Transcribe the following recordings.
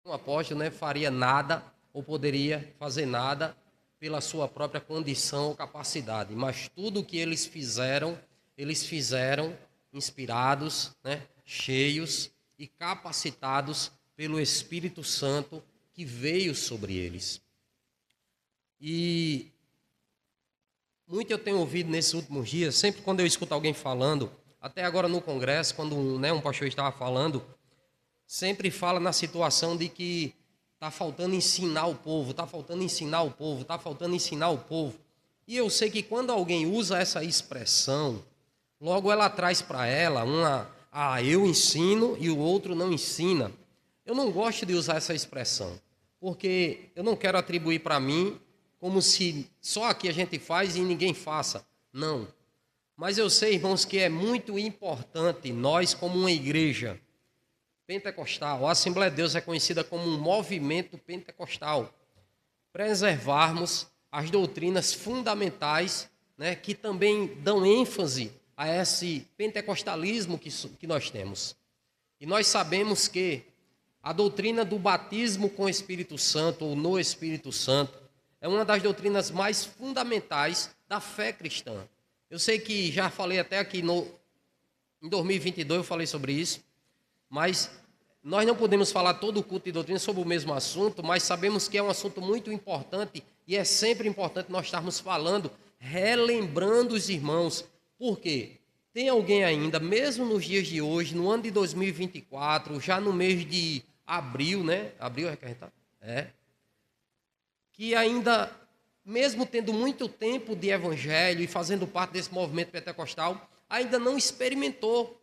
Um apóstolo não faria nada ou poderia fazer nada pela sua própria condição ou capacidade, mas tudo o que eles fizeram inspirados, cheios e capacitados pelo Espírito Santo que veio sobre eles. E muito eu tenho ouvido nesses últimos dias, sempre quando eu escuto alguém falando, até agora no congresso, quando um pastor estava falando, sempre fala na situação de que está faltando ensinar o povo, está faltando ensinar o povo, está faltando ensinar o povo. E eu sei que quando alguém usa essa expressão, logo ela traz para ela eu ensino e o outro não ensina. Eu não gosto de usar essa expressão, porque eu não quero atribuir para mim como se só aqui a gente faz e ninguém faça. Não. Mas eu sei, irmãos, que é muito importante nós, como uma igreja pentecostal, a Assembleia de Deus é conhecida como um movimento pentecostal, preservarmos as doutrinas fundamentais, que também dão ênfase a esse pentecostalismo que nós temos. E nós sabemos que a doutrina do batismo com o Espírito Santo ou no Espírito Santo é uma das doutrinas mais fundamentais da fé cristã. Eu sei que já falei até aqui em 2022, eu falei sobre isso, mas nós não podemos falar todo o culto de doutrina sobre o mesmo assunto, mas sabemos que é um assunto muito importante e é sempre importante nós estarmos falando, relembrando os irmãos. Por quê? Tem alguém ainda, mesmo nos dias de hoje, no ano de 2024, já no mês de abril, Abril é que a gente tá? Que ainda, mesmo tendo muito tempo de evangelho e fazendo parte desse movimento pentecostal, ainda não experimentou,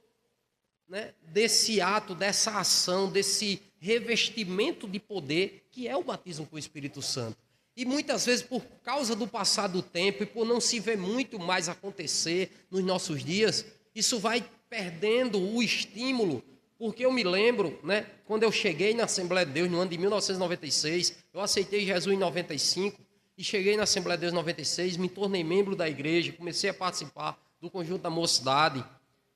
desse ato, dessa ação, desse revestimento de poder que é o batismo com o Espírito Santo. E muitas vezes, por causa do passar do tempo e por não se ver muito mais acontecer nos nossos dias, isso vai perdendo o estímulo. Porque eu me lembro, quando eu cheguei na Assembleia de Deus no ano de 1996, eu aceitei Jesus em 95 e cheguei na Assembleia de Deus em 96, me tornei membro da igreja, comecei a participar do conjunto da mocidade,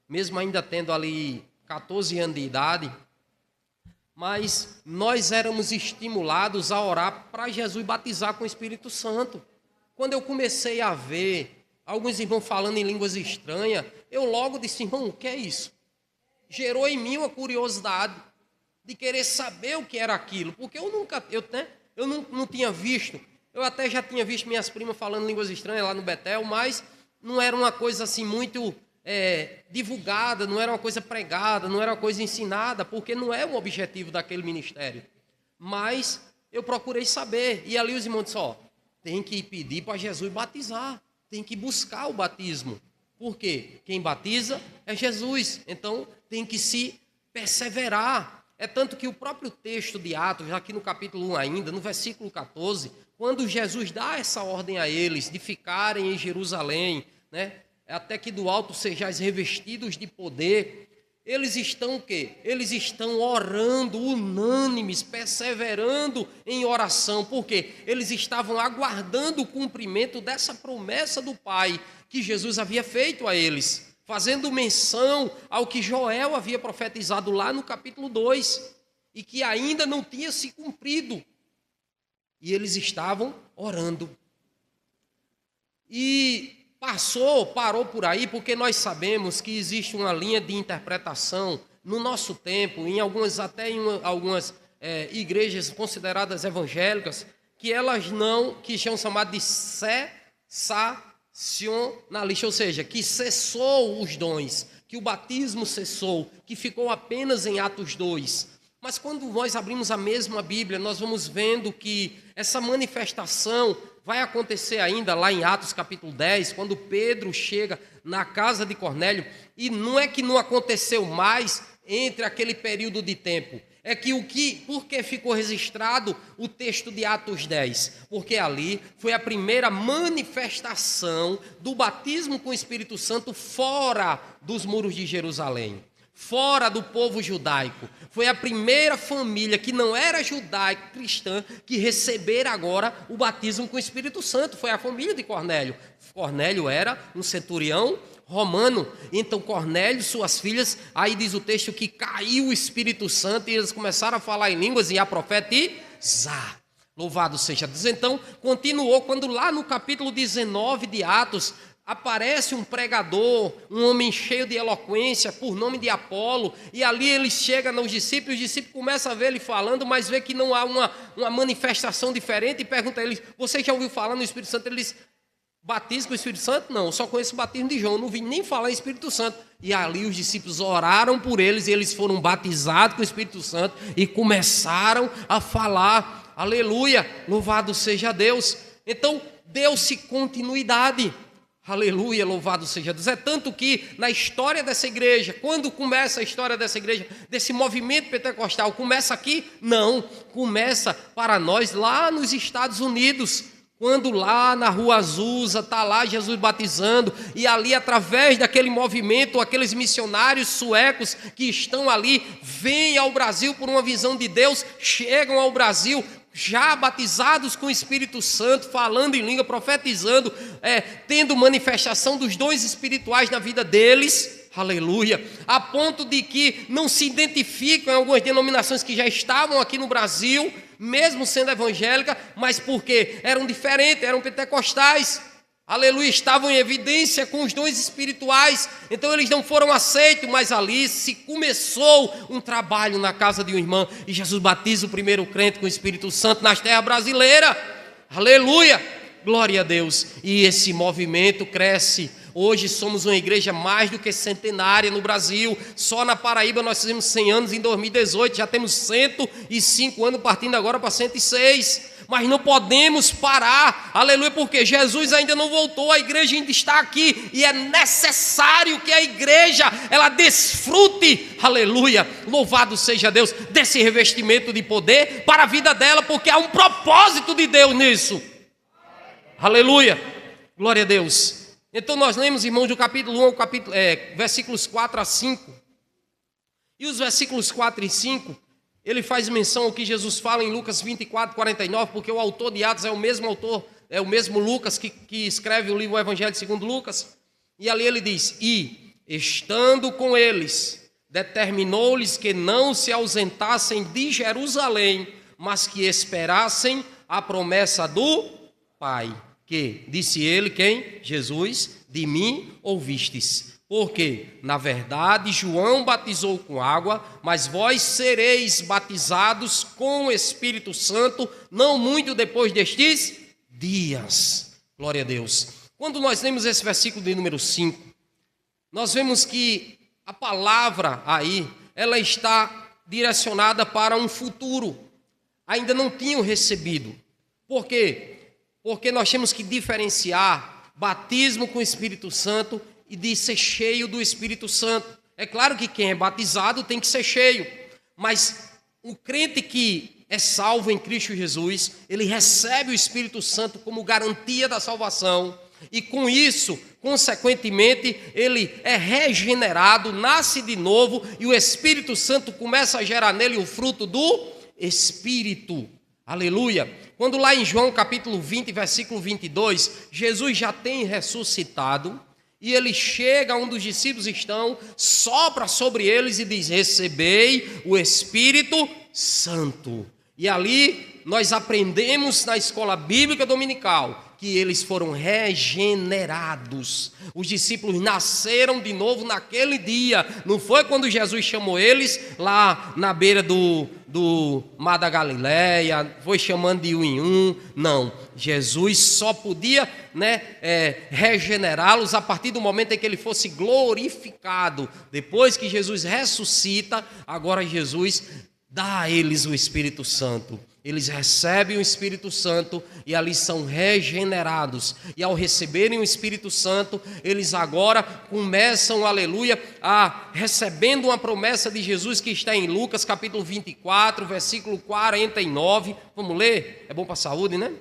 mesmo ainda tendo ali 14 anos de idade, mas nós éramos estimulados a orar para Jesus batizar com o Espírito Santo. Quando eu comecei a ver alguns irmãos falando em línguas estranhas, eu logo disse, irmão, o que é isso? Gerou em mim uma curiosidade de querer saber o que era aquilo, porque eu não tinha visto, eu até já tinha visto minhas primas falando línguas estranhas lá no Betel, mas não era uma coisa assim muito divulgada, não era uma coisa pregada, não era uma coisa ensinada, porque não é o objetivo daquele ministério. Mas eu procurei saber, e ali os irmãos disseram, tem que pedir para Jesus batizar, tem que buscar o batismo. Por quê? Quem batiza é Jesus, então tem que se perseverar. É tanto que o próprio texto de Atos, aqui no capítulo 1 ainda, no versículo 14, quando Jesus dá essa ordem a eles de ficarem em Jerusalém, até que do alto sejais revestidos de poder, eles estão o quê? Eles estão orando, unânimes, perseverando em oração, porque eles estavam aguardando o cumprimento dessa promessa do Pai que Jesus havia feito a eles, fazendo menção ao que Joel havia profetizado lá no capítulo 2, e que ainda não tinha se cumprido. E eles estavam orando. E parou por aí, porque nós sabemos que existe uma linha de interpretação no nosso tempo, em algumas igrejas consideradas evangélicas, que são chamadas de cessacionalista, ou seja, que cessou os dons, que o batismo cessou, que ficou apenas em Atos 2. Mas quando nós abrimos a mesma Bíblia, nós vamos vendo que essa manifestação vai acontecer ainda lá em Atos capítulo 10, quando Pedro chega na casa de Cornélio, e não é que não aconteceu mais entre aquele período de tempo, é que por que ficou registrado o texto de Atos 10? Porque ali foi a primeira manifestação do batismo com o Espírito Santo fora dos muros de Jerusalém. fora do povo judaico. Foi a primeira família que não era judaica, cristã, que receberam agora o batismo com o Espírito Santo. Foi a família de Cornélio. Cornélio era um centurião romano. Então Cornélio, suas filhas, aí diz o texto que caiu o Espírito Santo e eles começaram a falar em línguas e a profetizar. Louvado seja Deus. Então continuou, quando lá no capítulo 19 de Atos aparece um pregador, um homem cheio de eloquência, por nome de Apolo, e ali ele chega nos discípulos, os discípulos começam a ver ele falando, mas vê que não há uma manifestação diferente, e pergunta a ele: você já ouviu falar no Espírito Santo? Ele diz: batismo com o Espírito Santo? Não, eu só conheço o batismo de João, não vim nem falar em Espírito Santo. E ali os discípulos oraram por eles, e eles foram batizados com o Espírito Santo, e começaram a falar, aleluia, louvado seja Deus. Então deu-se continuidade. Aleluia, louvado seja Deus. É tanto que na história dessa igreja, quando começa a história dessa igreja, desse movimento pentecostal, começa aqui? Não, começa para nós lá nos Estados Unidos, quando lá na Rua Azusa está lá Jesus batizando, e ali através daquele movimento, aqueles missionários suecos que estão ali, vêm ao Brasil por uma visão de Deus, chegam ao Brasil já batizados com o Espírito Santo, falando em língua, profetizando, tendo manifestação dos dons espirituais na vida deles, aleluia, a ponto de que não se identificam em algumas denominações que já estavam aqui no Brasil, mesmo sendo evangélica, mas porque eram diferentes, eram pentecostais, aleluia, estavam em evidência com os dons espirituais, então eles não foram aceitos, mas ali se começou um trabalho na casa de uma irmã, e Jesus batiza o primeiro crente com o Espírito Santo nas terras brasileiras, aleluia, glória a Deus, e esse movimento cresce. Hoje somos uma igreja mais do que centenária no Brasil. Só na Paraíba nós fizemos 100 anos em 2018, já temos 105 anos, partindo agora para 106. Mas não podemos parar, aleluia, porque Jesus ainda não voltou, a igreja ainda está aqui, e é necessário que a igreja, ela desfrute, aleluia, louvado seja Deus, desse revestimento de poder para a vida dela, porque há um propósito de Deus nisso, aleluia, glória a Deus. Então nós lemos, irmãos, do capítulo 1 ao versículos 4 a 5, e os versículos 4 e 5, ele faz menção ao que Jesus fala em Lucas 24, 49, porque o autor de Atos é o mesmo autor, é o mesmo Lucas que escreve o livro Evangelho segundo Lucas, e ali ele diz: e estando com eles, determinou-lhes que não se ausentassem de Jerusalém, mas que esperassem a promessa do Pai, que, disse ele, quem? Jesus, de mim ouvistes. Porque, na verdade, João batizou com água, mas vós sereis batizados com o Espírito Santo, não muito depois destes dias. Glória a Deus. Quando nós lemos esse versículo de número 5, nós vemos que a palavra aí, ela está direcionada para um futuro. Ainda não tinham recebido. Por quê? Porque nós temos que diferenciar batismo com o Espírito Santo e de ser cheio do Espírito Santo. É claro que quem é batizado tem que ser cheio, mas o crente que é salvo em Cristo Jesus, ele recebe o Espírito Santo como garantia da salvação, e com isso, consequentemente, ele é regenerado, nasce de novo, e o Espírito Santo começa a gerar nele o fruto do Espírito. Aleluia. Quando lá em João capítulo 20, versículo 22, Jesus já tem ressuscitado, e ele chega, um dos discípulos estão, sopra sobre eles e diz: recebei o Espírito Santo. E ali nós aprendemos na escola bíblica dominical que eles foram regenerados. Os discípulos nasceram de novo naquele dia. Não foi quando Jesus chamou eles lá na beira do Mar da Galileia, foi chamando de um em um. Não, Jesus só podia regenerá-los a partir do momento em que ele fosse glorificado. Depois que Jesus ressuscita, agora Jesus dá a eles o Espírito Santo. Eles recebem o Espírito Santo e ali são regenerados. E ao receberem o Espírito Santo, eles agora começam, aleluia, recebendo uma promessa de Jesus que está em Lucas capítulo 24, versículo 49. Vamos ler? É bom para a saúde, né?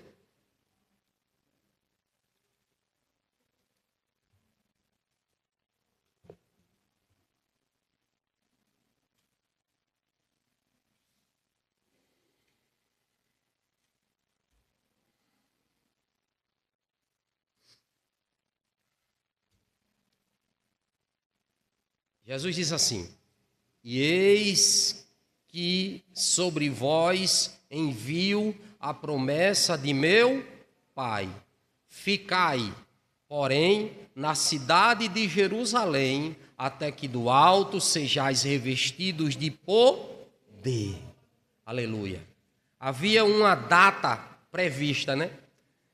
Jesus diz assim: e eis que sobre vós envio a promessa de meu Pai. Ficai, porém, na cidade de Jerusalém, até que do alto sejais revestidos de poder. Aleluia. Havia uma data prevista, né?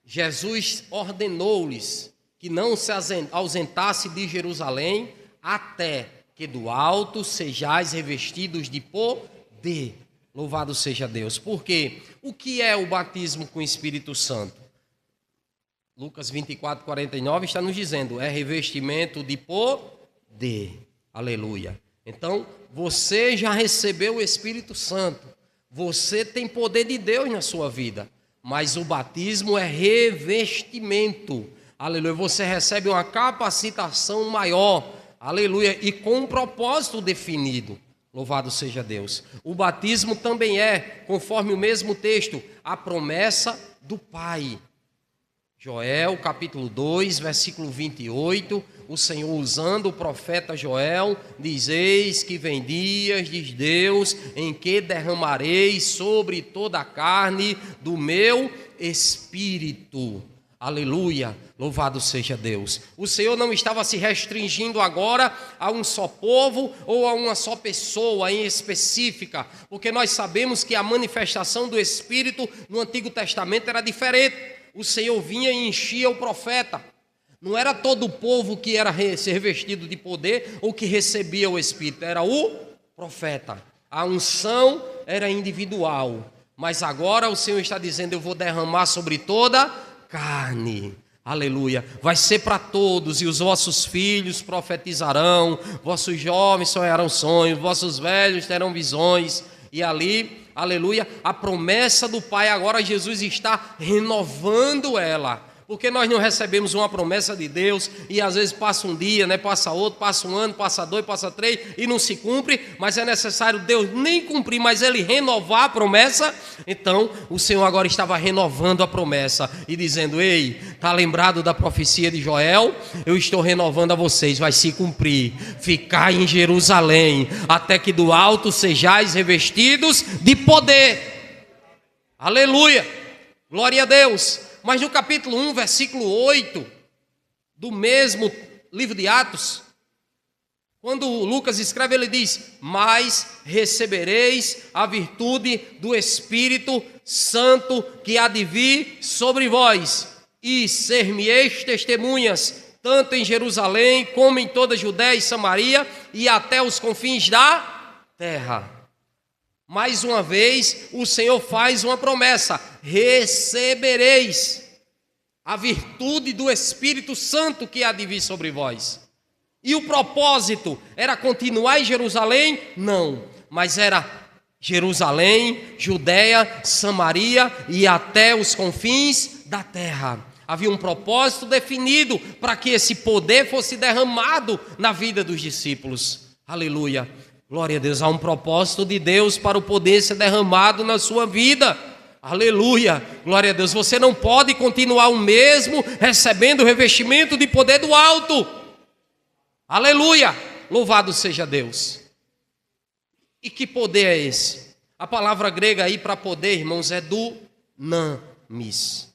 Jesus ordenou-lhes que não se ausentasse de Jerusalém até que do alto sejais revestidos de poder. Louvado seja Deus. Porque o que é o batismo com o Espírito Santo? Lucas 24, 49 está nos dizendo, é revestimento de poder. Aleluia. Então, você já recebeu o Espírito Santo. Você tem poder de Deus na sua vida. Mas o batismo é revestimento. Aleluia. Você recebe uma capacitação maior. Aleluia. E com um propósito definido. Louvado seja Deus. O batismo também é, conforme o mesmo texto, a promessa do Pai. Joel, capítulo 2, versículo 28, o Senhor usando o profeta Joel, diz: eis que vem dias, diz Deus, em que derramarei sobre toda a carne do meu Espírito. Aleluia, louvado seja Deus. O Senhor não estava se restringindo agora a um só povo ou a uma só pessoa em específica, porque nós sabemos que a manifestação do Espírito no Antigo Testamento era diferente. O Senhor vinha e enchia o profeta. Não era todo o povo que era revestido de poder ou que recebia o Espírito, era o profeta. A unção era individual, mas agora o Senhor está dizendo: eu vou derramar sobre toda carne. Aleluia. Vai ser para todos, e os vossos filhos profetizarão, vossos jovens sonharão sonhos, vossos velhos terão visões. E ali, aleluia, a promessa do Pai, agora Jesus está renovando ela. Porque nós não recebemos uma promessa de Deus e às vezes passa um dia, né? Passa outro, passa um ano, passa dois, passa três e não se cumpre, mas é necessário Deus nem cumprir, mas Ele renovar a promessa. Então o Senhor agora estava renovando a promessa e dizendo: ei, está lembrado da profecia de Joel? Eu estou renovando a vocês, vai se cumprir. Ficai em Jerusalém, até que do alto sejais revestidos de poder. Aleluia, glória a Deus. Mas no capítulo 1, versículo 8, do mesmo livro de Atos, quando Lucas escreve, ele diz: mas recebereis a virtude do Espírito Santo que há de vir sobre vós, e ser-me-eis testemunhas, tanto em Jerusalém, como em toda a Judéia e Samaria, e até os confins da terra. Mais uma vez, o Senhor faz uma promessa: recebereis a virtude do Espírito Santo que há de vir sobre vós. E o propósito era continuar em Jerusalém? Não, mas era Jerusalém, Judéia, Samaria e até os confins da terra. Havia um propósito definido para que esse poder fosse derramado na vida dos discípulos. Aleluia. Glória a Deus, há um propósito de Deus para o poder ser derramado na sua vida. Aleluia, glória a Deus. Você não pode continuar o mesmo recebendo o revestimento de poder do alto. Aleluia, louvado seja Deus. E que poder é esse? A palavra grega aí para poder, irmãos, é dunamis.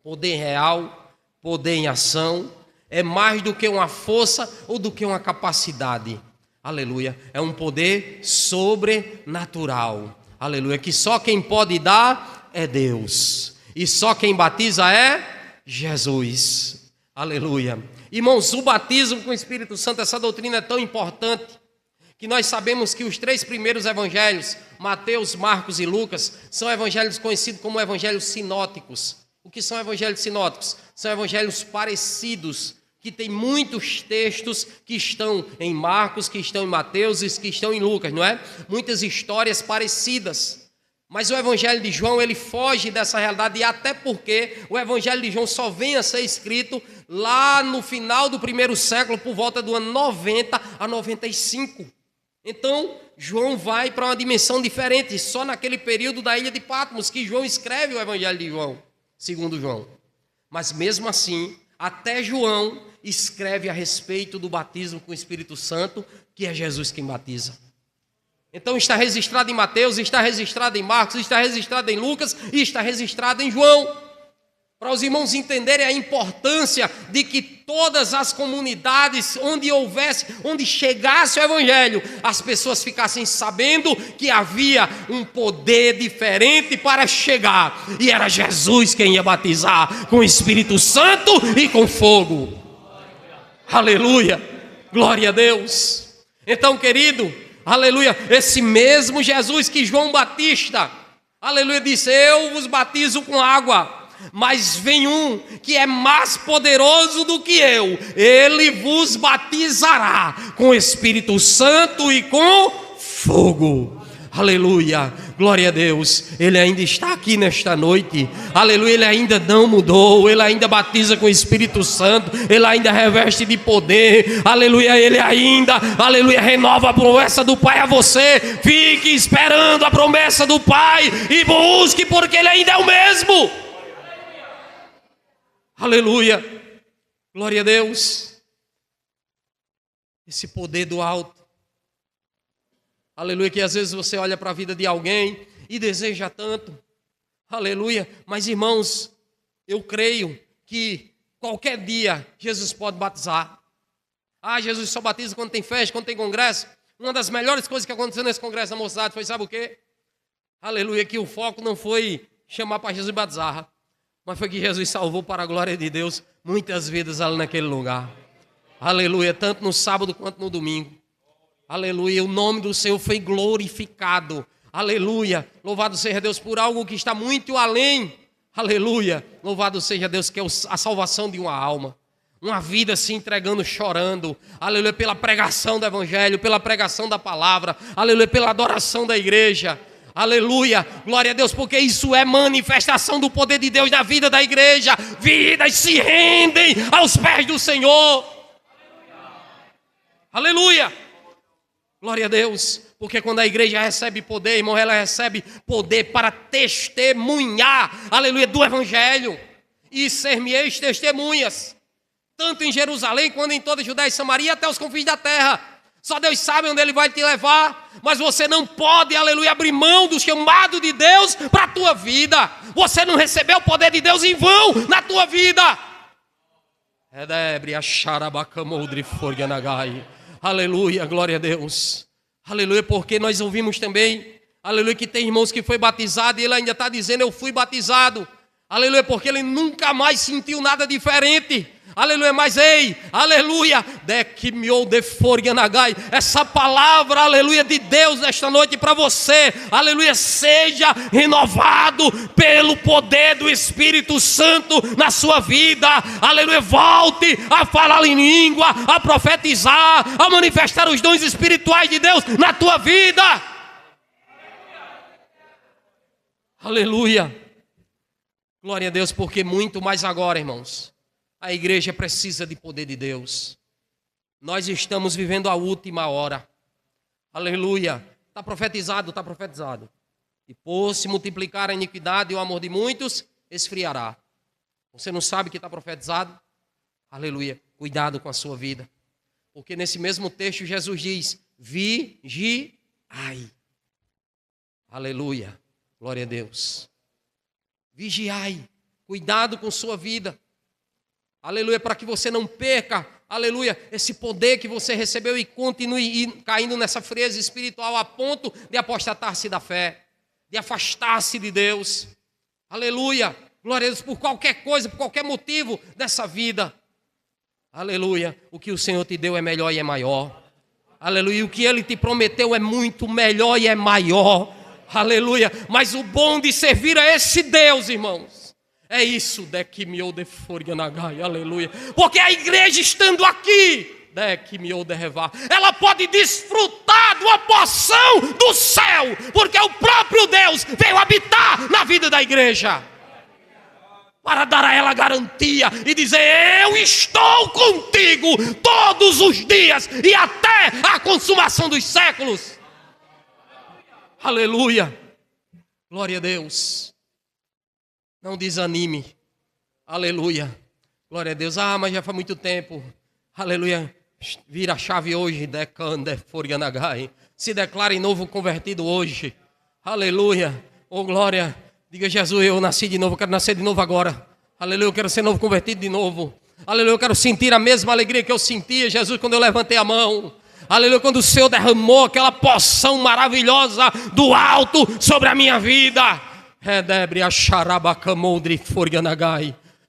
Poder real, poder em ação, é mais do que uma força ou do que uma capacidade. Aleluia, é um poder sobrenatural. Aleluia, que só quem pode dar é Deus. E só quem batiza é Jesus. Aleluia. Irmãos, o batismo com o Espírito Santo, essa doutrina é tão importante, que nós sabemos que os 3 primeiros evangelhos, Mateus, Marcos e Lucas, são evangelhos conhecidos como evangelhos sinóticos. O que são evangelhos sinóticos? São evangelhos parecidos, que tem muitos textos que estão em Marcos, que estão em Mateus e que estão em Lucas, não é? Muitas histórias parecidas. Mas o Evangelho de João, ele foge dessa realidade, e até porque o Evangelho de João só vem a ser escrito lá no final do primeiro século, por volta do ano 90 a 95. Então, João vai para uma dimensão diferente, só naquele período da ilha de Patmos, que João escreve o Evangelho de João, segundo João. Mas mesmo assim, até João, escreve a respeito do batismo com o Espírito Santo, que é Jesus quem batiza. Então está registrado em Mateus, está registrado em Marcos, está registrado em Lucas e está registrado em João. Para os irmãos entenderem a importância de que todas as comunidades onde chegasse o Evangelho, as pessoas ficassem sabendo que havia um poder diferente para chegar. E era Jesus quem ia batizar com o Espírito Santo e com fogo. Aleluia! Glória a Deus! Então, querido, aleluia, esse mesmo Jesus que João Batista, aleluia, disse: eu vos batizo com água, mas vem um que é mais poderoso do que eu, ele vos batizará com o Espírito Santo e com fogo. Aleluia, glória a Deus. Ele ainda está aqui nesta noite, aleluia. Ele ainda não mudou, ele ainda batiza com o Espírito Santo, ele ainda reveste de poder, aleluia. Ele ainda, aleluia, renova a promessa do Pai a você. Fique esperando a promessa do Pai e busque, porque ele ainda é o mesmo. Aleluia, glória a Deus. Esse poder do alto, aleluia, que às vezes você olha para a vida de alguém e deseja tanto, aleluia, mas irmãos, eu creio que qualquer dia Jesus pode batizar. Jesus só batiza quando tem festa, quando tem congresso. Uma das melhores coisas que aconteceu nesse congresso da mocidade foi, sabe o quê? Aleluia, que o foco não foi chamar para Jesus batizar, mas foi que Jesus salvou, para a glória de Deus, muitas vidas ali naquele lugar. Aleluia, tanto no sábado quanto no domingo. Aleluia, o nome do Senhor foi glorificado. Aleluia, louvado seja Deus por algo que está muito além. Aleluia, louvado seja Deus, que é a salvação de uma alma. Uma vida se entregando, chorando. Aleluia, pela pregação do Evangelho, pela pregação da palavra. Aleluia, pela adoração da igreja. Aleluia, glória a Deus, porque isso é manifestação do poder de Deus na vida da igreja. Vidas se rendem aos pés do Senhor. Aleluia, glória a Deus, porque quando a igreja recebe poder, irmão, ela recebe poder para testemunhar, aleluia, do Evangelho. E ser-me-eis testemunhas, tanto em Jerusalém, quanto em toda a Judéia e Samaria, até os confins da terra. Só Deus sabe onde Ele vai te levar, mas você não pode, aleluia, abrir mão do chamado de Deus para a tua vida. Você não recebeu o poder de Deus em vão na tua vida. Aleluia, glória a Deus. Aleluia, porque nós ouvimos também, aleluia, que tem irmãos que foi batizado e ele ainda está dizendo: eu fui batizado. Aleluia, porque ele nunca mais sentiu nada diferente. Aleluia, mas ei, aleluia, essa palavra, aleluia, de Deus nesta noite para você, aleluia, seja renovado pelo poder do Espírito Santo na sua vida, aleluia, volte a falar em língua, a profetizar, a manifestar os dons espirituais de Deus na tua vida, aleluia, glória a Deus, porque muito mais agora, irmãos, a igreja precisa de poder de Deus. Nós estamos vivendo a última hora. Aleluia. Está profetizado, está profetizado. E por se multiplicar a iniquidade e o amor de muitos, esfriará. Você não sabe que está profetizado? Aleluia. Cuidado com a sua vida. Porque nesse mesmo texto Jesus diz: vigiai. Aleluia. Glória a Deus. Vigiai. Cuidado com sua vida. Aleluia, para que você não perca, aleluia, esse poder que você recebeu e continue caindo nessa frieza espiritual a ponto de apostatar-se da fé, de afastar-se de Deus. Aleluia, glória a Deus, por qualquer coisa, por qualquer motivo dessa vida. Aleluia, o que o Senhor te deu é melhor e é maior. Aleluia, o que Ele te prometeu é muito melhor e é maior. Aleluia, mas o bom de servir a esse Deus, irmãos, é isso, aleluia. Porque a igreja estando aqui, ela pode desfrutar de uma porção do céu, porque o próprio Deus veio habitar na vida da igreja, para dar a ela garantia e dizer: eu estou contigo todos os dias e até a consumação dos séculos. Aleluia, glória a Deus. Não desanime. Aleluia. Glória a Deus. Mas já faz muito tempo. Aleluia. Vira a chave hoje. Se declare novo convertido hoje. Aleluia. Oh glória. Diga, Jesus, eu nasci de novo. Eu quero nascer de novo agora. Aleluia. Eu quero ser novo convertido de novo. Aleluia. Eu quero sentir a mesma alegria que eu sentia, Jesus, quando eu levantei a mão. Aleluia. Quando o Senhor derramou aquela porção maravilhosa do alto sobre a minha vida.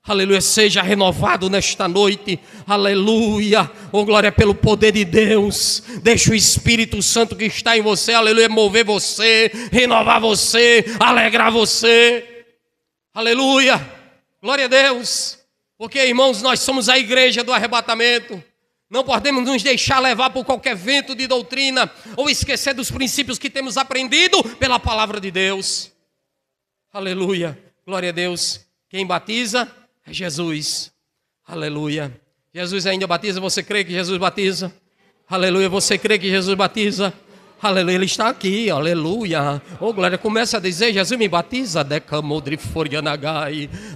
Aleluia, seja renovado nesta noite. Aleluia, oh glória pelo poder de Deus. Deixa o Espírito Santo que está em você, aleluia, mover você, renovar você, alegrar você. Aleluia, glória a Deus. Porque, irmãos, nós somos a igreja do arrebatamento. Não podemos nos deixar levar por qualquer vento de doutrina ou esquecer dos princípios que temos aprendido pela palavra de Deus. Aleluia, glória a Deus. Quem batiza é Jesus. Aleluia. Jesus ainda batiza. Você crê que Jesus batiza? Aleluia. Você crê que Jesus batiza? Aleluia. Ele está aqui. Aleluia. Oh glória. Começa a dizer: Jesus me batiza.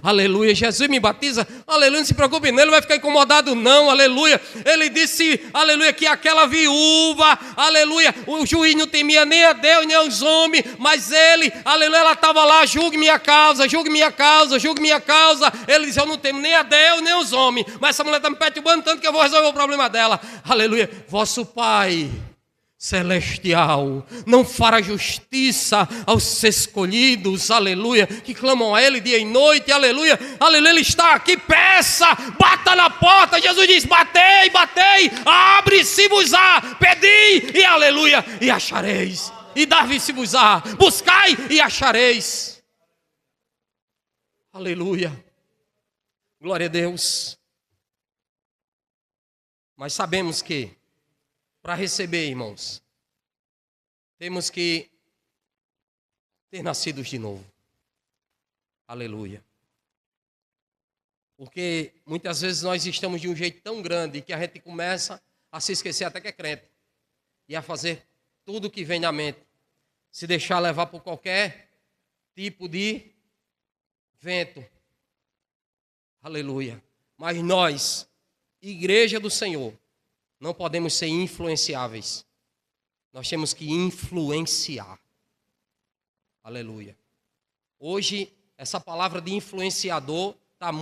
Aleluia. Jesus me batiza. Aleluia. Não se preocupe, não. Ele vai ficar incomodado, não. Aleluia. Ele disse, aleluia, que aquela viúva, aleluia, o juiz não temia nem a Deus nem aos homens, mas ele, aleluia, ela estava lá: julgue minha causa, julgue minha causa, julgue minha causa. Ele disse: eu não temo nem a Deus nem aos homens, mas essa mulher está me perturbando tanto que eu vou resolver o problema dela. Aleluia. Vosso Pai celestial não fará justiça aos escolhidos, aleluia, que clamam a Ele dia e noite, aleluia, aleluia. Ele está aqui, peça, bata na porta. Jesus diz: batei, batei, abre-se-vos-á, pedi e aleluia, e achareis, e dar-se-vos-á, buscai e achareis. Aleluia, glória a Deus. Mas sabemos que para receber, irmãos, temos que ter nascido de novo. Aleluia. Porque muitas vezes nós estamos de um jeito tão grande que a gente começa a se esquecer até que é crente. E a fazer tudo que vem na mente. Se deixar levar por qualquer tipo de vento. Aleluia. Mas nós, igreja do Senhor, não podemos ser influenciáveis. Nós temos que influenciar. Aleluia. Hoje, essa palavra de influenciador está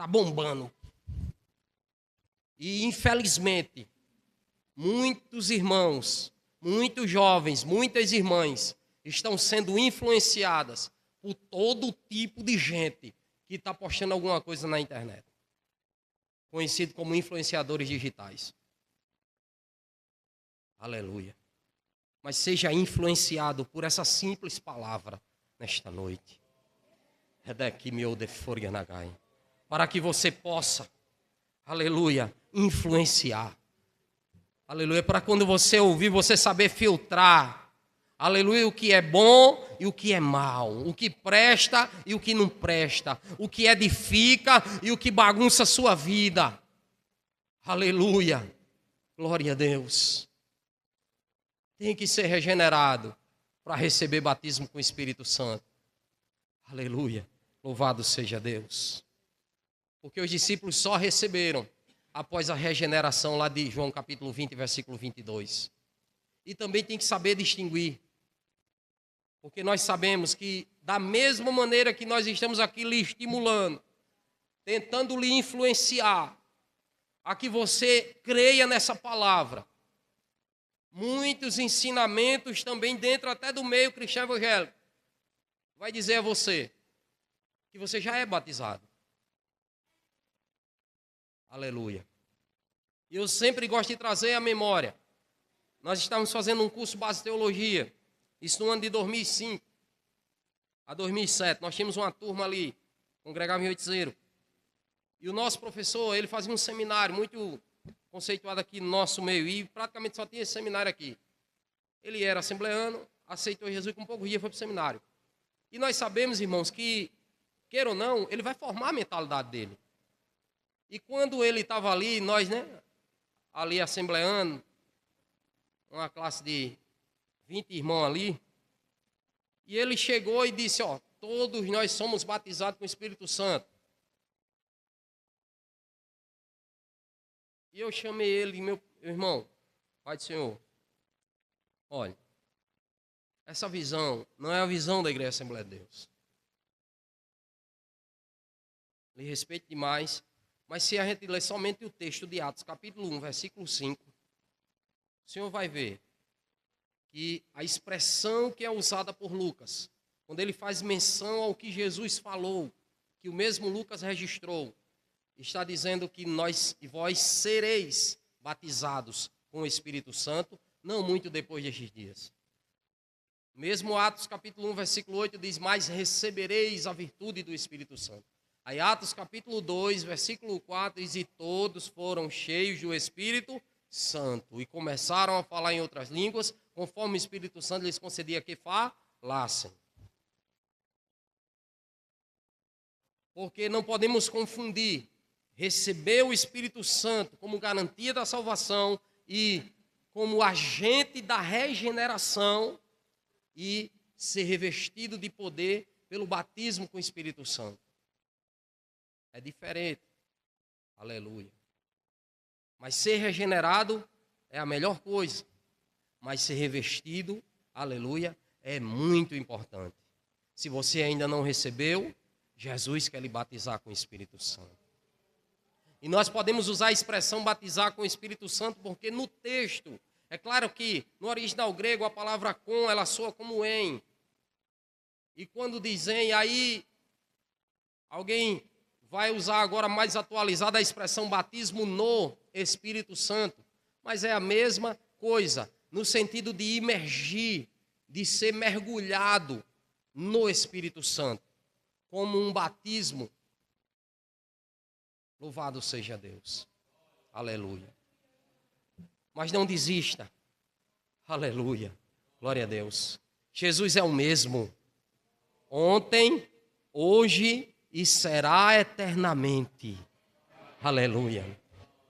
bombando. E, infelizmente, muitos irmãos, muitos jovens, muitas irmãs estão sendo influenciadas por todo tipo de gente que está postando alguma coisa na internet. Conhecido como influenciadores digitais. Aleluia. Mas seja influenciado por essa simples palavra nesta noite. Para que você possa, aleluia, influenciar. Aleluia. Para quando você ouvir, você saber filtrar. Aleluia, o que é bom e o que é mal, o que presta e o que não presta, o que edifica e o que bagunça a sua vida. Aleluia, glória a Deus. Tem que ser regenerado para receber batismo com o Espírito Santo. Aleluia, louvado seja Deus. Porque os discípulos só receberam após a regeneração lá de João capítulo 20, versículo 22. E também tem que saber distinguir. Porque nós sabemos que da mesma maneira que nós estamos aqui lhe estimulando, tentando lhe influenciar, a que você creia nessa palavra, muitos ensinamentos também dentro até do meio cristão evangélico, vai dizer a você que você já é batizado. Aleluia. E eu sempre gosto de trazer à memória. Nós estávamos fazendo um curso base de teologia, isso no ano de 2005 a 2007. Nós tínhamos uma turma ali, congregava em Oitizeiro. E o nosso professor, ele fazia um seminário muito conceituado aqui no nosso meio, e praticamente só tinha esse seminário aqui. Ele era assembleano, aceitou Jesus, com poucos dias foi para o seminário. E nós sabemos, irmãos, que, queira ou não, ele vai formar a mentalidade dele. E quando ele estava ali, nós, ali assembleando, uma classe de 20 irmãos ali, e ele chegou e disse: todos nós somos batizados com o Espírito Santo. E eu chamei ele, meu irmão, Pai do Senhor, olha, essa visão não é a visão da Igreja Assembleia de Deus. Lhe respeito demais, mas se a gente ler somente o texto de Atos, capítulo 1, versículo 5, o senhor vai ver que a expressão que é usada por Lucas, quando ele faz menção ao que Jesus falou, que o mesmo Lucas registrou, está dizendo que nós e vós sereis batizados com o Espírito Santo, não muito depois destes dias. Mesmo Atos capítulo 1, versículo 8 diz, mas recebereis a virtude do Espírito Santo. Aí Atos capítulo 2, versículo 4 diz, e todos foram cheios do Espírito Santo e começaram a falar em outras línguas, conforme o Espírito Santo lhes concedia que falassem. Porque não podemos confundir receber o Espírito Santo como garantia da salvação e como agente da regeneração e ser revestido de poder pelo batismo com o Espírito Santo. É diferente. Aleluia. Mas ser regenerado é a melhor coisa. Mas ser revestido, aleluia, é muito importante. Se você ainda não recebeu, Jesus quer lhe batizar com o Espírito Santo. E nós podemos usar a expressão batizar com o Espírito Santo porque no texto, é claro que no original grego a palavra com, ela soa como em. E quando dizem, aí alguém vai usar agora mais atualizada a expressão batismo no Espírito Santo. Mas é a mesma coisa, no sentido de imergir, de ser mergulhado no Espírito Santo, como um batismo. Louvado seja Deus. Aleluia. Mas não desista. Aleluia. Glória a Deus. Jesus é o mesmo. Ontem, hoje e será eternamente. Aleluia.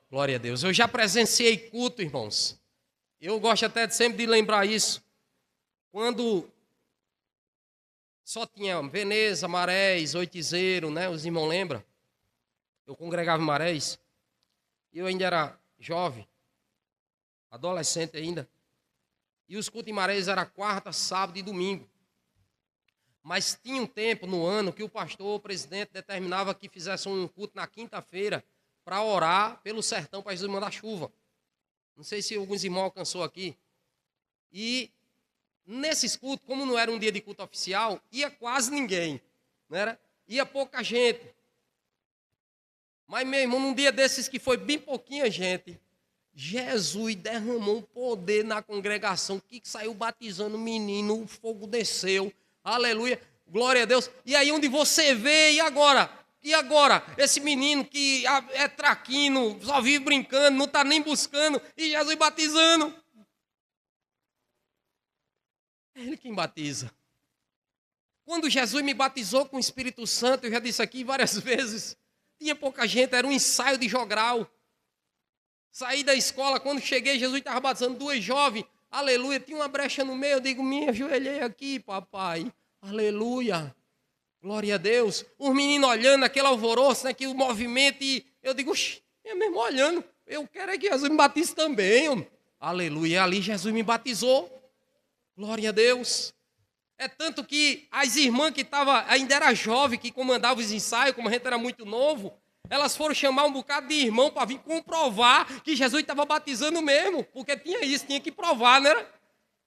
Glória a Deus. Eu já presenciei culto, irmãos. Eu gosto até sempre de lembrar isso. Quando só tinha Veneza, Marés, Oitizeiro, né? Os irmãos lembram? Eu congregava em Marés. Eu ainda era jovem, adolescente ainda. E os cultos em Marés eram quarta, sábado e domingo. Mas tinha um tempo no ano que o pastor, o presidente, determinava que fizesse um culto na quinta-feira para orar pelo sertão para Jesus mandar chuva. Não sei se alguns irmãos alcançou aqui. E nesses cultos, como não era um dia de culto oficial, ia quase ninguém. Não era? Ia pouca gente. Mas, meu irmão, num dia desses que foi bem pouquinha gente, Jesus derramou um poder na congregação que saiu batizando o menino, o fogo desceu. Aleluia, glória a Deus. E aí onde você vê, e agora? E agora? Esse menino que é traquino, só vive brincando, não está nem buscando, e Jesus batizando. É Ele quem batiza. Quando Jesus me batizou com o Espírito Santo, eu já disse aqui várias vezes, tinha pouca gente, era um ensaio de jogral. Saí da escola, quando cheguei, Jesus estava batizando duas jovens. Aleluia, tinha uma brecha no meio, eu digo, me ajoelhei aqui, papai. Aleluia, glória a Deus. Os meninos olhando, aquele alvoroço, né, aquele movimento, e eu digo, é mesmo olhando, eu quero é que Jesus me batize também. Homem. Aleluia, ali Jesus me batizou. Glória a Deus. É tanto que as irmãs que ainda era jovem, que comandavam os ensaios, como a gente era muito novo, elas foram chamar um bocado de irmão para vir comprovar que Jesus estava batizando mesmo, porque tinha isso, tinha que provar, né?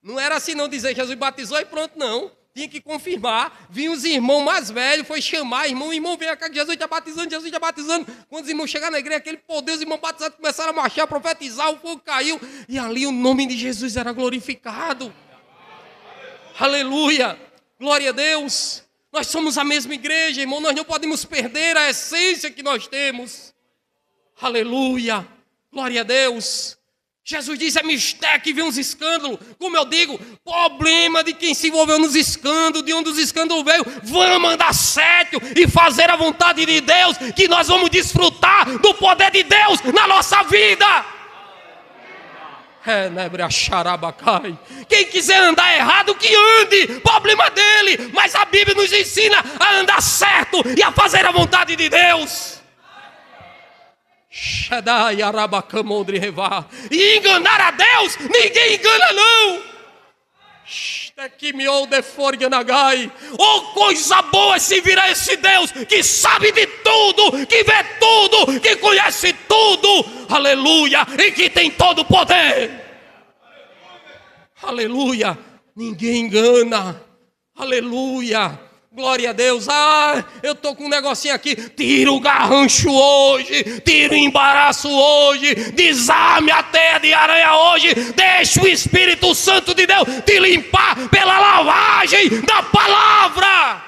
Não era assim não dizer Jesus batizou e pronto, não. Tinha que confirmar. Vinham os irmãos mais velhos, foi chamar, irmão veio cá que Jesus está batizando, Jesus está batizando. Quando os irmãos chegaram na igreja, aquele poder, os irmãos batizados começaram a marchar, a profetizar, o fogo caiu, e ali o nome de Jesus era glorificado. Aleluia, glória a Deus. Nós somos a mesma igreja, irmão, nós não podemos perder a essência que nós temos. Aleluia, glória a Deus. Jesus diz, é mistério que vem uns escândalos. Como eu digo, problema de quem se envolveu nos escândalos, de onde os escândalos veio. Vamos andar certo e fazer a vontade de Deus, que nós vamos desfrutar do poder de Deus na nossa vida. Quem quiser andar errado, que ande, problema dele. Mas a Bíblia nos ensina a andar certo e a fazer a vontade de Deus. Shaddai Arabacamondre Revá. E enganar a Deus, ninguém engana não. Que me ouve forganagai. Oh, coisa boa é se vir a esse Deus que sabe de tudo, que vê tudo, que conhece tudo, aleluia, e que tem todo o poder, aleluia. Ninguém engana, aleluia. Glória a Deus. Eu tô com um negocinho aqui. Tira o garrancho hoje. Tira o embaraço hoje. Desarme a teia de aranha hoje. Deixa o Espírito Santo de Deus te limpar pela lavagem da palavra.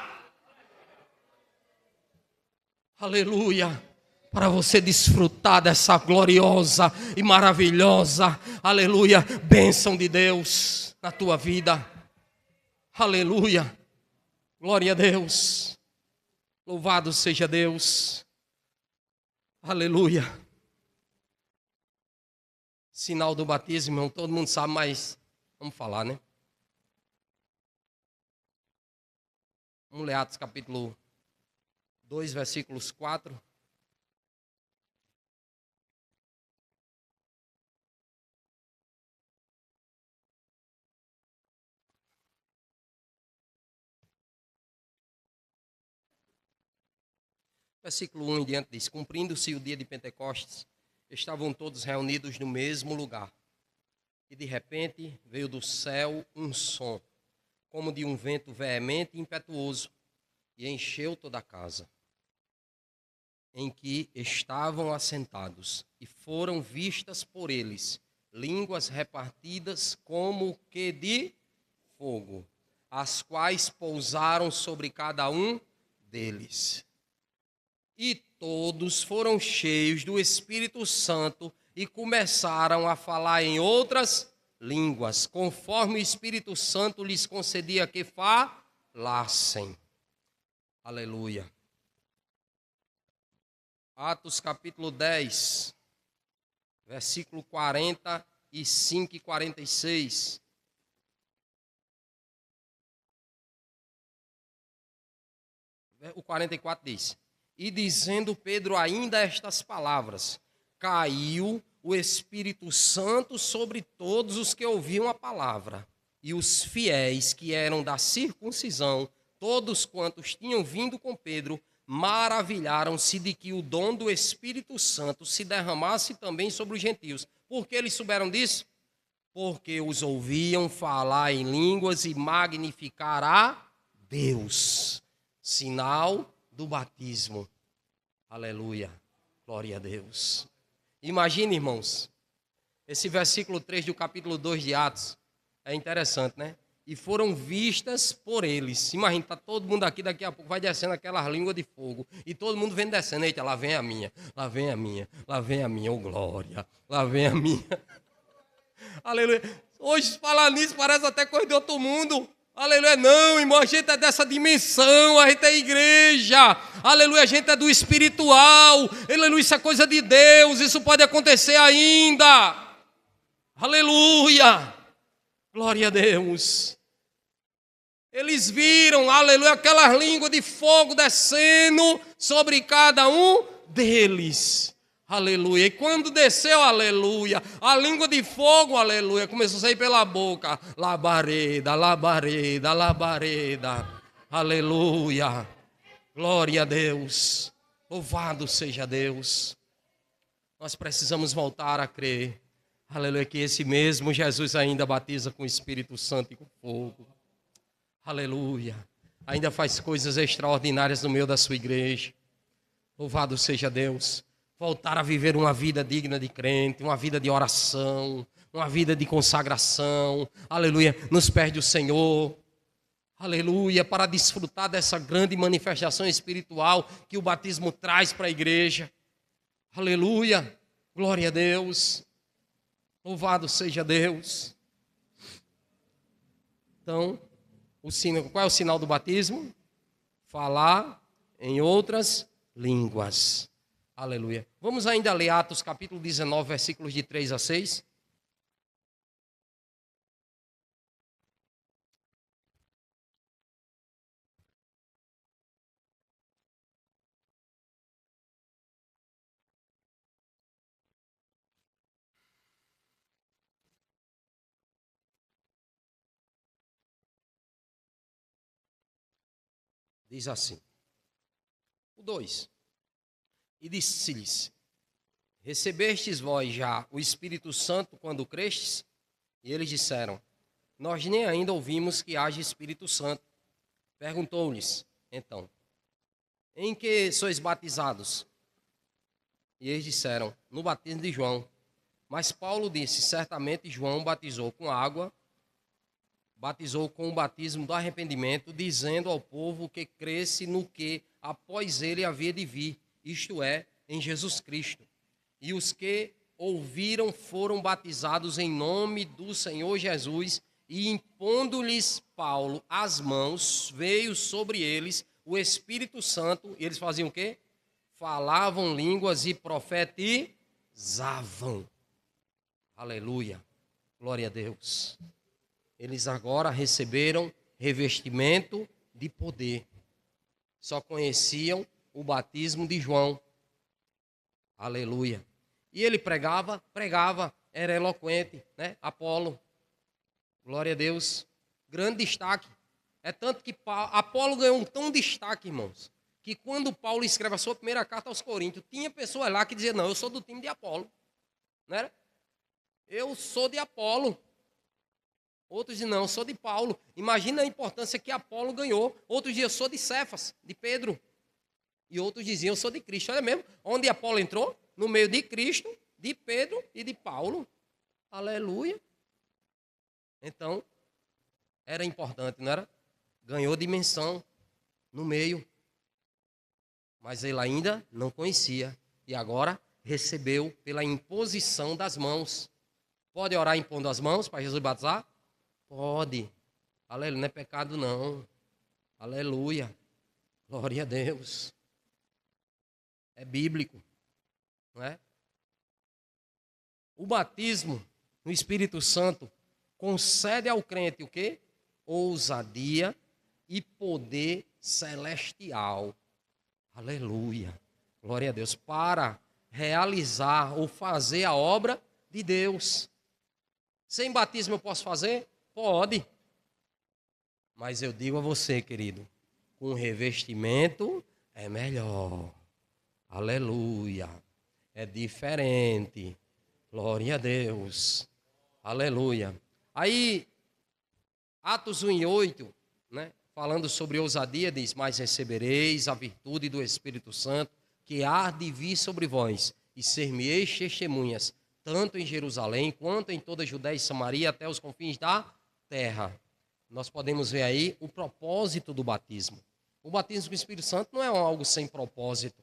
Aleluia. Para você desfrutar dessa gloriosa e maravilhosa, aleluia, bênção de Deus na tua vida. Aleluia. Glória a Deus, louvado seja Deus, aleluia. Sinal do batismo, irmão, todo mundo sabe, mas vamos falar, né? Vamos ler Atos capítulo 2, versículos 4. Versículo 1 em diante diz: cumprindo-se o dia de Pentecostes, estavam todos reunidos no mesmo lugar. E de repente veio do céu um som, como de um vento veemente e impetuoso, e encheu toda a casa em que estavam assentados. E foram vistas por eles línguas repartidas como que de fogo, as quais pousaram sobre cada um deles. E todos foram cheios do Espírito Santo e começaram a falar em outras línguas, conforme o Espírito Santo lhes concedia que falassem. Aleluia. Atos capítulo 10, versículo 45 e 46. O 44 diz: e dizendo Pedro ainda estas palavras, caiu o Espírito Santo sobre todos os que ouviam a palavra. E os fiéis que eram da circuncisão, todos quantos tinham vindo com Pedro, maravilharam-se de que o dom do Espírito Santo se derramasse também sobre os gentios. Por que eles souberam disso? Porque os ouviam falar em línguas e magnificar a Deus. Sinal do batismo. Aleluia. Glória a Deus. Imagine, irmãos, esse versículo 3 do capítulo 2 de Atos. É interessante, né? E foram vistas por eles. Imagina, está todo mundo aqui, daqui a pouco vai descendo aquelas línguas de fogo. E todo mundo vem descendo. Eita, lá vem a minha, lá vem a minha, lá vem a minha, oh glória, lá vem a minha. Aleluia. Hoje, falar nisso, parece até coisa de outro mundo. Aleluia, não, irmão, a gente é dessa dimensão, a gente é igreja, aleluia, a gente é do espiritual, aleluia, isso é coisa de Deus, isso pode acontecer ainda, aleluia, glória a Deus. Eles viram, aleluia, aquela língua de fogo descendo sobre cada um deles. Aleluia. E quando desceu, aleluia, a língua de fogo, aleluia, começou a sair pela boca. Labareda, labareda, labareda. Aleluia. Glória a Deus. Louvado seja Deus. Nós precisamos voltar a crer. Aleluia, que esse mesmo Jesus ainda batiza com o Espírito Santo e com fogo. Aleluia. Ainda faz coisas extraordinárias no meio da sua igreja. Louvado seja Deus. Voltar a viver uma vida digna de crente, uma vida de oração, uma vida de consagração, aleluia, nos pés do Senhor, aleluia, para desfrutar dessa grande manifestação espiritual que o batismo traz para a igreja, aleluia, glória a Deus, louvado seja Deus. Então, qual é o sinal do batismo? Falar em outras línguas. Aleluia. Vamos ainda ler Atos capítulo 19, versículos de 3 a 6. Diz assim. O 2. E disse-lhes: recebestes vós já o Espírito Santo quando crestes? E eles disseram: nós nem ainda ouvimos que haja Espírito Santo. Perguntou-lhes, então: em que sois batizados? E eles disseram: no batismo de João. Mas Paulo disse: certamente João batizou com água, batizou com o batismo do arrependimento, dizendo ao povo que cresce no que após ele havia de vir, isto é, em Jesus Cristo. E os que ouviram foram batizados em nome do Senhor Jesus, e impondo-lhes Paulo as mãos, veio sobre eles o Espírito Santo, e eles faziam o quê? Falavam línguas e profetizavam. Aleluia, glória a Deus. Eles agora receberam revestimento de poder. Só conheciam o batismo de João. Aleluia. E ele pregava, era eloquente, né? Apolo. Glória a Deus. Grande destaque. É tanto que Apolo ganhou um tão destaque, irmãos, que quando Paulo escreve a sua primeira carta aos Coríntios, tinha pessoas lá que diziam: não, eu sou do time de Apolo. Não era? Eu sou de Apolo. Outros diziam: não, eu sou de Paulo. Imagina a importância que Apolo ganhou. Outros diziam: eu sou de Cefas, de Pedro. E outros diziam: eu sou de Cristo. Olha mesmo, onde Apolo entrou? No meio de Cristo, de Pedro e de Paulo. Aleluia. Então, era importante, não era? Ganhou dimensão no meio. Mas ele ainda não conhecia. E agora recebeu pela imposição das mãos. Pode orar impondo as mãos para Jesus batizar? Pode. Aleluia, não é pecado não. Aleluia. Glória a Deus. É bíblico, não é? O batismo no Espírito Santo concede ao crente o quê? Ousadia e poder celestial. Aleluia. Glória a Deus. Para realizar ou fazer a obra de Deus. Sem batismo eu posso fazer? Pode. Mas eu digo a você, querido, com revestimento é melhor. Aleluia. É diferente. Glória a Deus. Aleluia. Aí, Atos 1:8, né? Falando sobre ousadia, diz: mas recebereis a virtude do Espírito Santo, que há de vir sobre vós, e ser-me-eis testemunhas, tanto em Jerusalém, quanto em toda a Judéia e Samaria, até os confins da terra. Nós podemos ver aí o propósito do batismo. O batismo com o Espírito Santo não é algo sem propósito.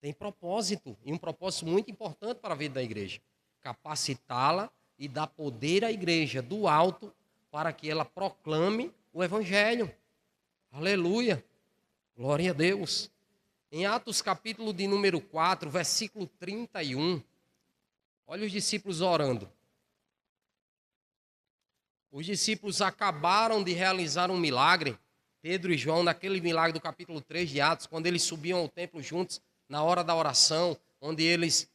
Tem propósito, e um propósito muito importante para a vida da igreja. Capacitá-la e dar poder à igreja do alto para que ela proclame o Evangelho. Aleluia. Glória a Deus. Em Atos capítulo de número 4, versículo 31, olha os discípulos orando. Os discípulos acabaram de realizar um milagre, Pedro e João, naquele milagre do capítulo 3 de Atos, quando eles subiam ao templo juntos, na hora da oração, onde eles,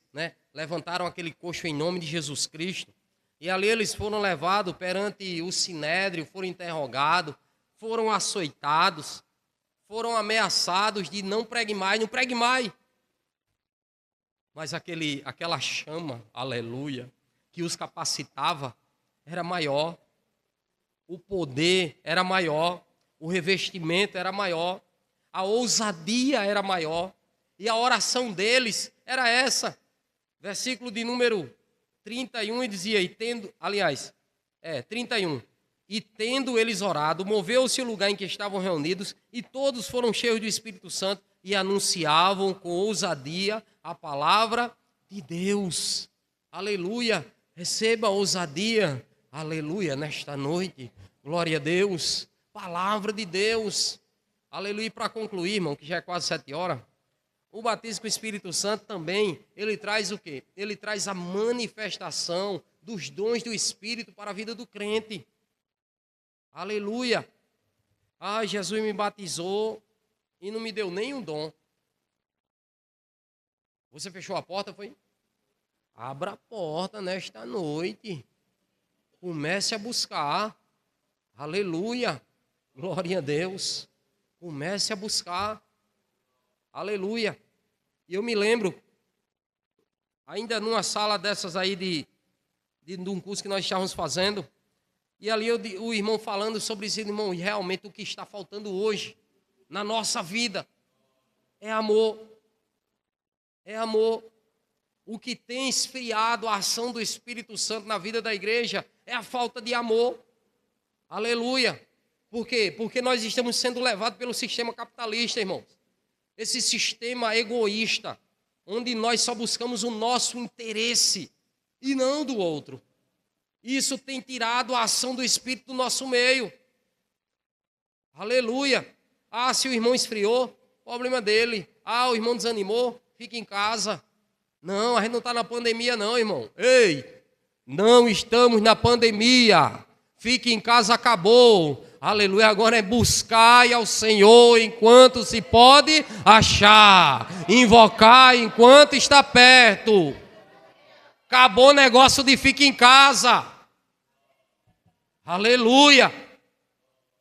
levantaram aquele coxo em nome de Jesus Cristo. E ali eles foram levados perante o sinédrio, foram interrogados, foram açoitados, foram ameaçados de não pregue mais, não pregue mais. Mas aquela chama, aleluia, que os capacitava, era maior. O poder era maior, o revestimento era maior, a ousadia era maior, e a oração deles era essa. Versículo de número 31, e dizia, 31, e tendo eles orado, moveu-se o lugar em que estavam reunidos, e todos foram cheios do Espírito Santo, e anunciavam com ousadia a palavra de Deus. Aleluia, receba a ousadia, aleluia, nesta noite, glória a Deus, palavra de Deus. Aleluia. E para concluir, irmão, que já é quase 7 horas, o batismo com o Espírito Santo também, ele traz o quê? Ele traz a manifestação dos dons do Espírito para a vida do crente. Aleluia. Jesus me batizou e não me deu nenhum dom. Você fechou a porta, foi? Abra a porta nesta noite. Comece a buscar. Aleluia. Glória a Deus. Comece a buscar. Aleluia. E eu me lembro, ainda numa sala dessas aí de um curso que nós estávamos fazendo, e ali o irmão falando sobre isso, irmão, e realmente o que está faltando hoje na nossa vida é amor. É amor. O que tem esfriado a ação do Espírito Santo na vida da igreja é a falta de amor. Aleluia. Por quê? Porque nós estamos sendo levados pelo sistema capitalista, irmãos. Esse sistema egoísta, onde nós só buscamos o nosso interesse e não do outro. Isso tem tirado a ação do Espírito do nosso meio. Aleluia. Ah, se o irmão esfriou, problema dele. Ah, o irmão desanimou, fica em casa. Não, a gente não está na pandemia não, irmão. Ei, não estamos na pandemia. Fique em casa, acabou. Aleluia, agora é buscar ao Senhor enquanto se pode achar. Invocar enquanto está perto. Acabou o negócio de ficar em casa. Aleluia.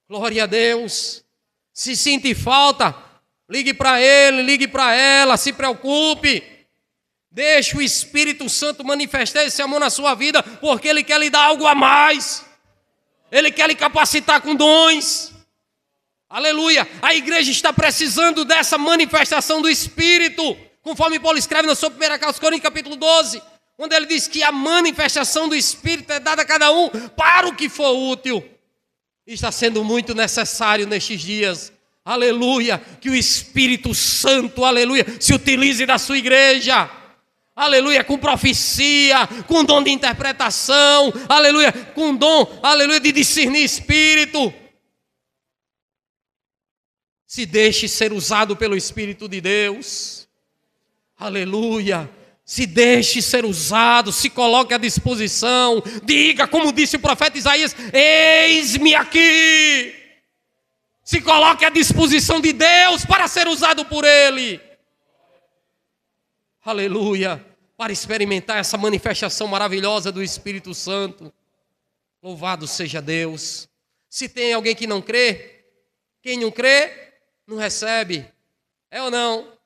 Glória a Deus. Se sentir falta, ligue para ele, ligue para ela, se preocupe. Deixe o Espírito Santo manifestar esse amor na sua vida, porque ele quer lhe dar algo a mais. Ele quer lhe capacitar com dons. Aleluia. A igreja está precisando dessa manifestação do Espírito, conforme Paulo escreve na sua primeira carta aos Coríntios, capítulo 12, onde ele diz que a manifestação do Espírito é dada a cada um para o que for útil. Está sendo muito necessário nestes dias, aleluia, que o Espírito Santo, aleluia, se utilize da sua igreja. Aleluia, com profecia, com dom de interpretação, aleluia, com dom, aleluia, de discernir espírito. Se deixe ser usado pelo Espírito de Deus. Aleluia. Se deixe ser usado, se coloque à disposição. Diga, como disse o profeta Isaías: eis-me aqui. Se coloque à disposição de Deus para ser usado por Ele. Aleluia. Para experimentar essa manifestação maravilhosa do Espírito Santo. Louvado seja Deus. Se tem alguém que não crê, quem não crê, não recebe. É ou não?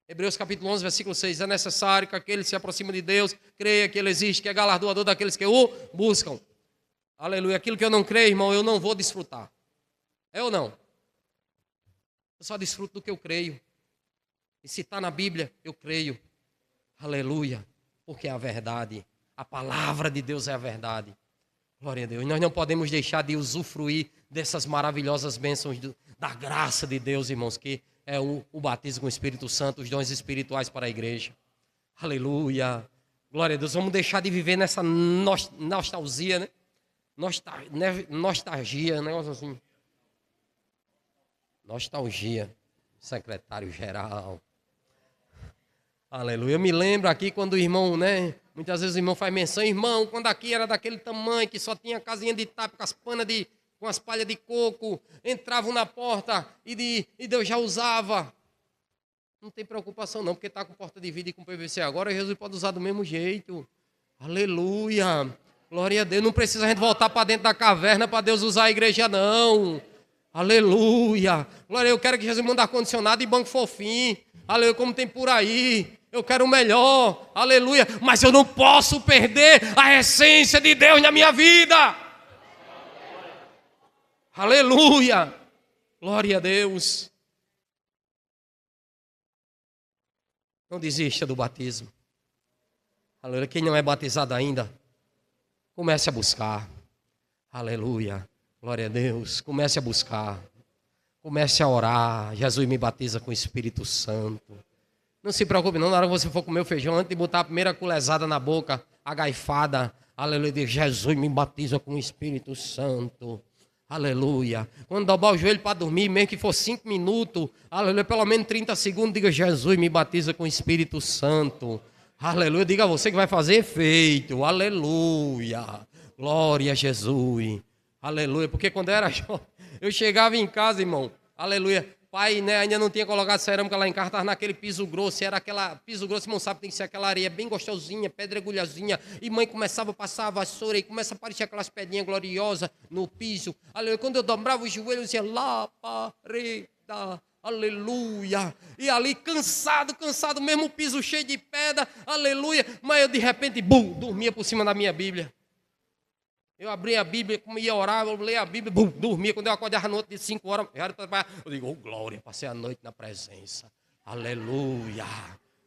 Hebreus capítulo 11, versículo 6. É necessário que aquele que se aproxima de Deus creia que Ele existe, que é galardoador daqueles que o buscam. Aleluia. Aquilo que eu não creio, irmão, eu não vou desfrutar. É ou não? Eu só desfruto do que eu creio. E se está na Bíblia, eu creio. Aleluia. Porque é a verdade. A palavra de Deus é a verdade. Glória a Deus. E nós não podemos deixar de usufruir dessas maravilhosas bênçãos da graça de Deus, irmãos, que é o batismo com o Espírito Santo, os dons espirituais para a igreja. Aleluia. Glória a Deus. Vamos deixar de viver nessa nostalgia, né? Nostalgia, negócio assim. Nostalgia. Secretário-geral. Aleluia. Eu me lembro aqui quando o irmão, né? Muitas vezes o irmão faz menção, irmão, quando aqui era daquele tamanho que só tinha casinha de tapa com as panas com as palhas de coco, entravam na porta e Deus já usava. Não tem preocupação não, porque está com porta de vidro e com PVC agora, Jesus pode usar do mesmo jeito. Aleluia. Glória a Deus. Não precisa a gente voltar para dentro da caverna para Deus usar a igreja não. Aleluia. Glória, eu quero que Jesus mande ar-condicionado e banco fofinho. Aleluia, como tem por aí. Eu quero o melhor. Aleluia. Mas eu não posso perder a essência de Deus na minha vida. Aleluia. Glória a Deus. Não desista do batismo. Aleluia. Quem não é batizado ainda, comece a buscar. Aleluia. Glória a Deus. Comece a buscar. Comece a orar. Jesus me batiza com o Espírito Santo. Não se preocupe não, na hora que você for comer o feijão, antes de botar a primeira colherzada na boca, agaifada, aleluia, diz, Jesus me batiza com o Espírito Santo. Aleluia. Quando dobrar o joelho para dormir, mesmo que for 5 minutos, aleluia, pelo menos 30 segundos, diga, Jesus me batiza com o Espírito Santo. Aleluia, diga a você que vai fazer efeito. Aleluia. Glória a Jesus. Aleluia, porque quando eu era jovem, eu chegava em casa, irmão, aleluia, pai, né, ainda não tinha colocado cerâmica lá em casa, estava naquele piso grosso, era aquela piso grosso, irmão, sabe, tem que ser aquela areia bem gostosinha, pedregulhazinha, e mãe começava a passar a vassoura e começa a aparecer aquelas pedrinhas gloriosas no piso. Aleluia. Quando eu dobrava os joelhos, eu dizia, lapareda, aleluia. E ali, cansado, mesmo o piso cheio de pedra, aleluia. Mas eu, de repente, bum, dormia por cima da minha Bíblia. Eu abria a Bíblia, ia orar, eu lia a Bíblia, bum, dormia. Quando eu acordava no outro de 5 horas, eu digo, oh, glória, passei a noite na presença. Aleluia,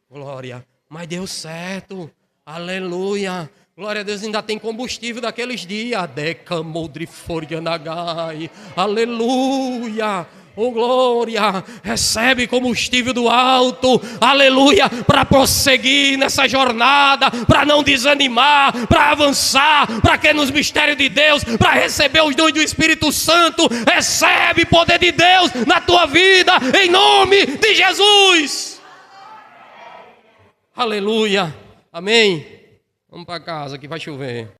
glória. Mas deu certo, aleluia. Glória a Deus, ainda tem combustível daqueles dias. Decamodriforianagai, aleluia. Oh glória, recebe combustível do alto, aleluia, para prosseguir nessa jornada, para não desanimar, para avançar, para que nos mistérios de Deus, para receber os dons do Espírito Santo. Recebe poder de Deus na tua vida, em nome de Jesus. Aleluia, amém. Vamos para casa que vai chover.